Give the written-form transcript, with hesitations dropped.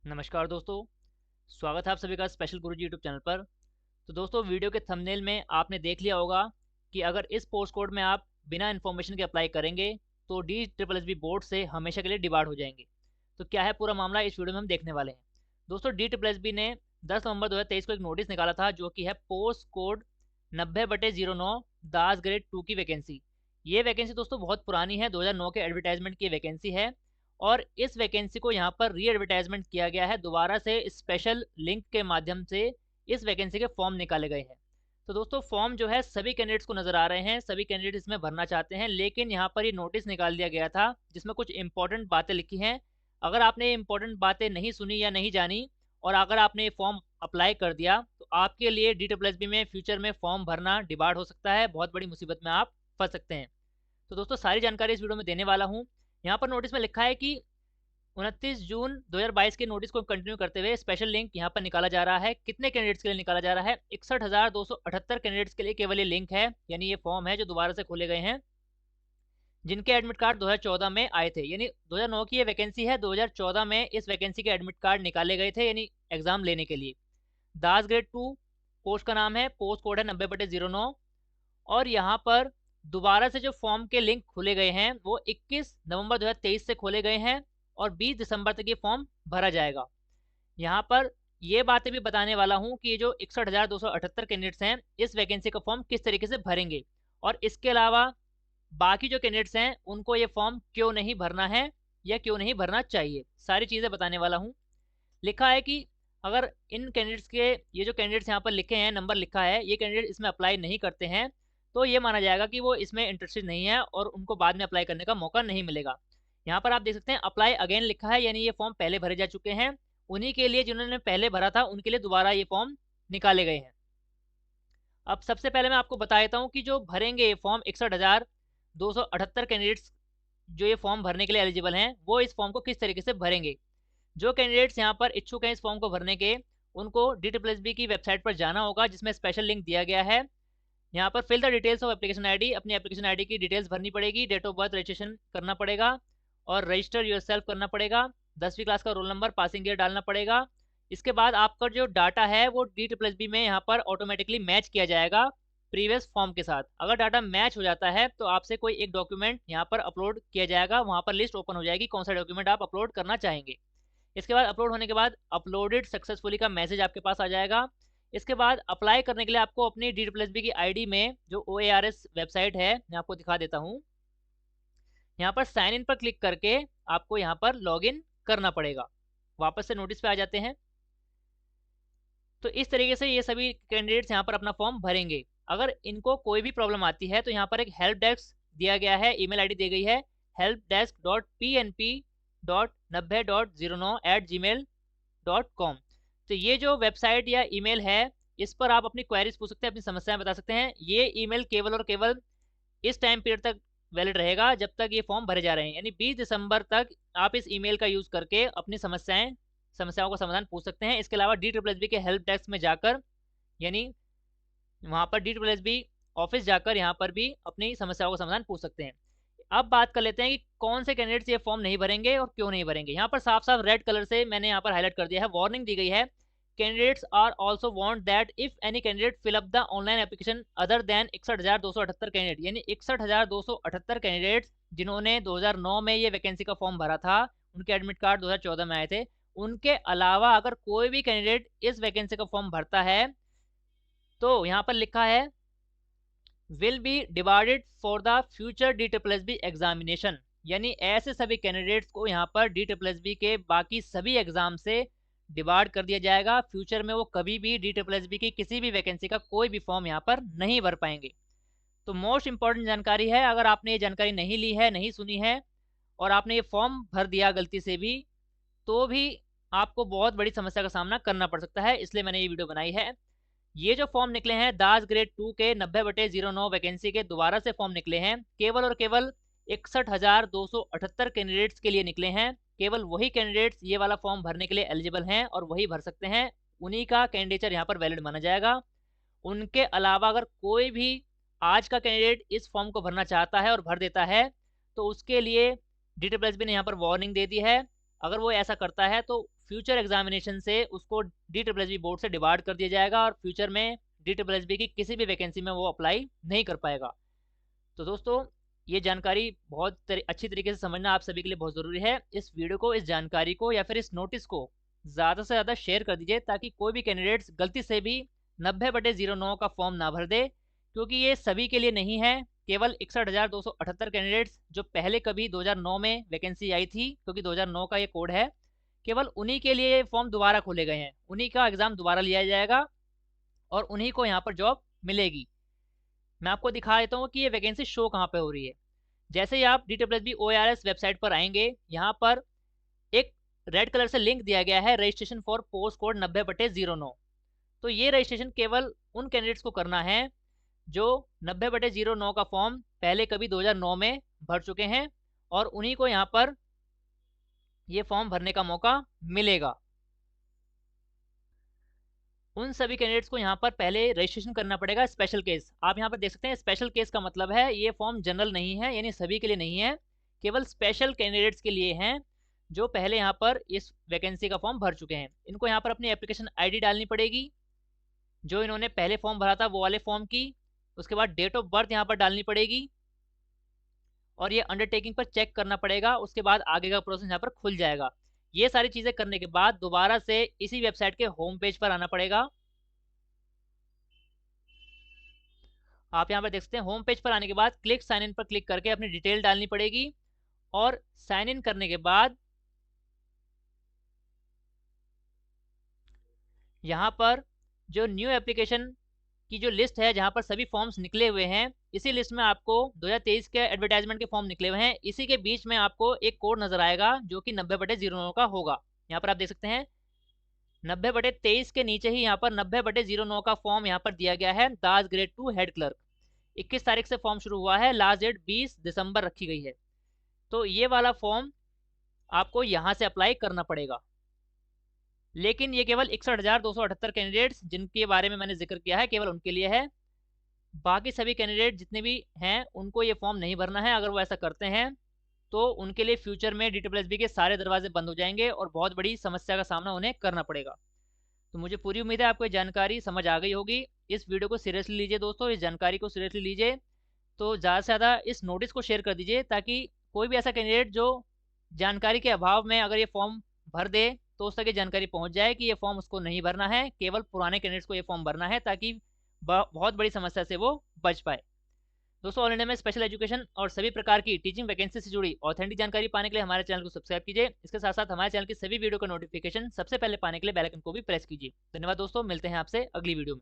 नमस्कार दोस्तों, स्वागत है आप सभी का स्पेशल गुरुजी यूट्यूब चैनल पर। तो दोस्तों, वीडियो के थंबनेल में आपने देख लिया होगा कि अगर इस पोस्ट कोड में आप बिना इन्फॉर्मेशन के अप्लाई करेंगे तो D triple S B board से हमेशा के लिए डिबार्ड हो जाएंगे। तो क्या है पूरा मामला, इस वीडियो में हम देखने वाले हैं। दोस्तों, डी ट्रिपल एस बी ने 10 नवंबर 2023 को एक नोटिस निकाला था, जो कि है पोस्ट कोड 90/09 दास ग्रेड 2 की वैकेंसी। ये वैकेंसी दोस्तों बहुत पुरानी है, 2009 के एडवर्टाइजमेंट की वैकेंसी है। और इस वैकेंसी को यहाँ पर री एडवर्टाइजमेंट किया गया है, दोबारा से स्पेशल लिंक के माध्यम से इस वैकेंसी के फॉर्म निकाले गए हैं। तो दोस्तों, फॉर्म जो है सभी कैंडिडेट्स को नजर आ रहे हैं, सभी कैंडिडेट इसमें भरना चाहते हैं, लेकिन यहाँ पर ये नोटिस निकाल दिया गया था जिसमें कुछ इंपॉर्टेंट बातें लिखी हैं। अगर आपने ये इंपॉर्टेंट बातें नहीं सुनी या नहीं जानी और अगर आपने ये फॉर्म अप्लाई कर दिया तो आपके लिए डी ट्रिपल एस बी में फ्यूचर में फॉर्म भरना डिबार्ड हो सकता है, बहुत बड़ी मुसीबत में आप फंस सकते हैं। तो दोस्तों, सारी जानकारी इस वीडियो में देने वाला हूँ। यहाँ पर नोटिस में लिखा है कि 29 जून 2022 के नोटिस को कंटिन्यू करते हुए स्पेशल लिंक यहाँ पर निकाला जा रहा है। कितने कैंडिडेट्स के लिए निकाला जा रहा है? 61,278 कैंडिडेट्स के लिए केवल ये लिंक है, यानी ये फॉर्म है जो दोबारा से खोले गए हैं, जिनके एडमिट कार्ड 2014 में आए थे। यानी 2009 की ये वैकेंसी है, 2014 में इस वैकेंसी के एडमिट कार्ड निकाले गए थे, यानी एग्जाम लेने के लिए। दास ग्रेड 2 पोस्ट का नाम है, पोस्ट कोड है 90/09। और यहाँ पर दोबारा से जो फॉर्म के लिंक खोले गए हैं वो 21 नवंबर 2023 से खोले गए हैं और 20 दिसंबर तक ये फॉर्म भरा जाएगा। यहाँ पर ये बातें भी बताने वाला हूँ कि ये जो 61,278 कैंडिडेट्स हैं इस वैकेंसी का फॉर्म किस तरीके से भरेंगे, और इसके अलावा बाकी जो कैंडिडेट्स हैं उनको ये फॉर्म क्यों नहीं भरना है या क्यों नहीं भरना चाहिए, सारी चीज़ें बताने वाला हूँ। लिखा है कि अगर इन कैंडिडेट्स के, ये जो कैंडिडेट्स यहाँ पर लिखे हैं, नंबर लिखा है, ये कैंडिडेट इसमें अप्लाई नहीं करते हैं तो ये माना जाएगा कि वो इसमें इंटरेस्टेड नहीं है और उनको बाद में अप्लाई करने का मौका नहीं मिलेगा। यहाँ पर आप देख सकते हैं अप्लाई अगेन लिखा है, यानी ये फॉर्म पहले भरे जा चुके हैं। उन्हीं के लिए जिन्होंने पहले भरा था उनके लिए दोबारा ये फॉर्म निकाले गए हैं। अब सबसे पहले मैं आपको बता देता हूँ कि जो भरेंगे ये फॉर्म 61,278 कैंडिडेट्स जो ये फॉर्म भरने के लिए एलिजिबल हैं वो इस फॉर्म को किस तरीके से भरेंगे। जो कैंडिडेट्स यहाँ पर इच्छुक हैं इस फॉर्म को भरने के, उनको डी ट्रिपल एस बी की वेबसाइट पर जाना होगा जिसमें स्पेशल लिंक दिया गया है। यहाँ पर fill the details of application ID, अपनी एप्लीकेशन आईडी की डिटेल्स भरनी पड़ेगी, डेट ऑफ बर्थ रजिस्ट्रेशन करना पड़ेगा और रजिस्टर योरसेल्फ करना पड़ेगा, 10वीं क्लास का रोल नंबर, पासिंग ईयर डालना पड़ेगा। इसके बाद आपका जो डाटा है वो डी ट्रिपल एस बी में यहाँ पर ऑटोमेटिकली मैच किया जाएगा प्रीवियस फॉर्म के साथ। अगर डाटा मैच हो जाता है तो आपसे कोई एक डॉक्यूमेंट यहाँ पर अपलोड किया जाएगा, वहाँ पर लिस्ट ओपन हो जाएगी कौन सा डॉक्यूमेंट आप अपलोड करना चाहेंगे। इसके बाद अपलोड होने के बाद अपलोडेड सक्सेसफुली का मैसेज आपके पास आ जाएगा। इसके बाद अप्लाई करने के लिए आपको अपनी डी ट्रिपल एस बी की आईडी में जो OARS वेबसाइट है, मैं आपको दिखा देता हूँ, यहाँ पर साइन इन पर क्लिक करके आपको यहाँ पर लॉगिन करना पड़ेगा। वापस से नोटिस पे आ जाते हैं। तो इस तरीके से ये सभी कैंडिडेट्स यहाँ पर अपना फॉर्म भरेंगे। अगर इनको कोई भी प्रॉब्लम आती है तो यहाँ पर एक हेल्प डेस्क दिया गया है, ईमेल आईडी दी गई है helpdesk.pnp.90.09@gmail.com। तो ये जो वेबसाइट या ईमेल है इस पर आप अपनी क्वेरीज पूछ सकते हैं, अपनी समस्याएं बता सकते हैं। ये ईमेल केवल और केवल इस टाइम पीरियड तक वैलिड रहेगा जब तक ये फॉर्म भरे जा रहे हैं, यानी 20 दिसंबर तक आप इस ईमेल का यूज़ करके अपनी समस्याओं का समाधान पूछ सकते हैं। इसके अलावा डी ट्रिपल एस बी के हेल्प डेस्क में जाकर, यानी वहाँ पर D triple S B office जाकर यहाँ पर भी अपनी समस्याओं का समाधान पूछ सकते हैं। अब बात कर लेते हैं कि कौन से कैंडिडेट्स ये फॉर्म नहीं भरेंगे और क्यों नहीं भरेंगे। यहाँ पर साफ साफ रेड कलर से मैंने यहाँ पर हाईलाइट कर दिया है, वार्निंग दी गई है। Candidates are also want that if any candidate fill up the online application other than 61,278 candidate, यानी 61,278 कैंडिडेट्स जिन्होंने 2009 में ये वैकेंसी का फॉर्म भरा था, उनके एडमिट कार्ड 2014 में आए थे, उनके अलावा अगर कोई भी कैंडिडेट इस वैकेंसी का फॉर्म भरता है तो यहाँ पर लिखा है will be divided for the future D triple S B examination, यानी ऐसे सभी कैंडिडेट्स को यहाँ पर डी ट्रिपल एस बी के बाकी सभी एग्जाम से डिवाइड कर दिया जाएगा। फ्यूचर में वो कभी भी डी ट्रिपल एस बी की किसी भी वैकेंसी का कोई भी फॉर्म यहाँ पर नहीं भर पाएंगे। तो मोस्ट इंपॉर्टेंट जानकारी है, अगर आपने ये जानकारी नहीं ली है, नहीं सुनी है और आपने ये फॉर्म भर दिया गलती से भी, तो भी आपको बहुत बड़ी समस्या का सामना करना पड़ सकता है, इसलिए मैंने ये वीडियो बनाई है। ये जो फॉर्म निकले हैं दास ग्रेड 2 के 90/09 वैकेंसी के दोबारा से फॉर्म निकले हैं, केवल और केवल 61,278 कैंडिडेट्स के लिए निकले हैं। केवल वही कैंडिडेट्स ये वाला फॉर्म भरने के लिए एलिजिबल हैं और वही भर सकते हैं, उन्हीं का कैंडिडेचर यहाँ पर वैलिड माना जाएगा। उनके अलावा अगर कोई भी आज का कैंडिडेट इस फॉर्म को भरना चाहता है और भर देता है तो उसके लिए डी ट्रिपल एस बी ने यहाँ पर वार्निंग दे दी है अगर वो ऐसा करता है तो फ्यूचर एग्जामिनेशन से उसको DSSB बोर्ड से डिबार्ड कर दिया जाएगा और फ्यूचर में DSSB की किसी भी वैकेंसी में वो अप्लाई नहीं कर पाएगा। तो दोस्तों ये जानकारी बहुत अच्छी तरीके से समझना आप सभी के लिए बहुत ज़रूरी है। इस वीडियो को, इस जानकारी को या फिर इस नोटिस को ज़्यादा से ज़्यादा शेयर कर दीजिए ताकि कोई भी कैंडिडेट्स गलती से भी 90/09 का फॉर्म ना भर दे, क्योंकि ये सभी के लिए नहीं है। केवल 61,278 कैंडिडेट्स जो पहले कभी 2009 में वैकेंसी आई थी, क्योंकि 2009 का ये कोड है, केवल उन्हीं के लिए ये फॉर्म दोबारा खोले गए हैं, उन्हीं का एग्ज़ाम दोबारा लिया जाएगा और उन्हीं को यहाँ पर जॉब मिलेगी। मैं आपको दिखा देता हूँ कि ये वैकेंसी शो कहाँ पे हो रही है। जैसे ही आप DSSB OARS वेबसाइट पर आएंगे, यहाँ पर एक रेड कलर से लिंक दिया गया है रजिस्ट्रेशन फॉर पोस्ट कोड 90/09। तो ये रजिस्ट्रेशन केवल उन कैंडिडेट्स को करना है जो 90/09 का फॉर्म पहले कभी 2009 में भर चुके हैं और उन्हीं को यहाँ पर ये फॉर्म भरने का मौका मिलेगा। उन सभी कैंडिडेट्स को यहाँ पर पहले रजिस्ट्रेशन करना पड़ेगा स्पेशल केस। आप यहाँ पर देख सकते हैं स्पेशल केस का मतलब है ये फॉर्म जनरल नहीं है, यानी सभी के लिए नहीं है, केवल स्पेशल कैंडिडेट्स के लिए हैं जो पहले यहाँ पर इस वैकेंसी का फॉर्म भर चुके हैं। इनको यहाँ पर अपनी एप्लीकेशन ID डालनी पड़ेगी जो इन्होंने पहले फॉर्म भरा था वो वाले फॉर्म की। उसके बाद डेट ऑफ बर्थ यहाँ पर डालनी पड़ेगी और ये अंडरटेकिंग पर चेक करना पड़ेगा। उसके बाद आगे का प्रोसेस यहाँ पर खुल जाएगा। ये सारी चीज़ें करने के बाद दोबारा से इसी वेबसाइट के होम पेज पर आना पड़ेगा। आप यहाँ पर देख सकते हैं होम पेज पर आने के बाद क्लिक साइन इन पर क्लिक करके अपनी डिटेल डालनी पड़ेगी और साइन इन करने के बाद यहाँ पर जो न्यू एप्लीकेशन की जो लिस्ट है जहाँ पर सभी फॉर्म्स निकले हुए हैं, इसी लिस्ट में आपको 2023 के एडवर्टाइजमेंट के फॉर्म निकले हुए हैं। इसी के बीच में आपको एक कोड नजर आएगा जो कि 90/09 का होगा। यहाँ पर आप देख सकते हैं 90/23 के नीचे ही यहाँ पर 90/09 का फॉर्म यहाँ पर दिया गया है दास ग्रेड 2 हेड क्लर्क। 21 तारीख से फॉर्म शुरू हुआ है, लास्ट डेट 20 दिसंबर रखी गई है। तो ये वाला फॉर्म आपको यहाँ से अप्लाई करना पड़ेगा। लेकिन ये केवल 61,278 कैंडिडेट्स जिनके बारे में मैंने जिक्र किया है केवल उनके लिए है। बाकी सभी कैंडिडेट जितने भी हैं उनको ये फॉर्म नहीं भरना है। अगर वो ऐसा करते हैं तो उनके लिए फ्यूचर में DSSB के सारे दरवाजे बंद हो जाएंगे और बहुत बड़ी समस्या का सामना उन्हें करना पड़ेगा। तो मुझे पूरी उम्मीद है आपको ये जानकारी समझ आ गई होगी। इस वीडियो को सीरियसली लीजिए दोस्तों, इस जानकारी को सीरियसली लीजिए। तो ज़्यादा से ज़्यादा इस नोटिस को शेयर कर दीजिए ताकि कोई भी ऐसा कैंडिडेट जो जानकारी के अभाव में अगर ये फॉर्म भर दे तो उस तक ये जानकारी पहुंच जाए कि ये फॉर्म उसको नहीं भरना है, केवल पुराने कैंडिडेट्स को ये फॉर्म भरना है ताकि बहुत बड़ी समस्या से वो बच पाए। दोस्तों ऑल इंडिया में स्पेशल एजुकेशन और सभी प्रकार की टीचिंग वैकेंसी से जुड़ी ऑथेंटिक जानकारी पाने के लिए हमारे चैनल को सब्सक्राइब कीजिए। इसके साथ साथ हमारे चैनल की सभी वीडियो का नोटिफिकेशन सबसे पहले पाने के लिए बेल आइकन को भी प्रेस कीजिए। धन्यवाद दोस्तों, मिलते हैं आपसे अगली वीडियो में।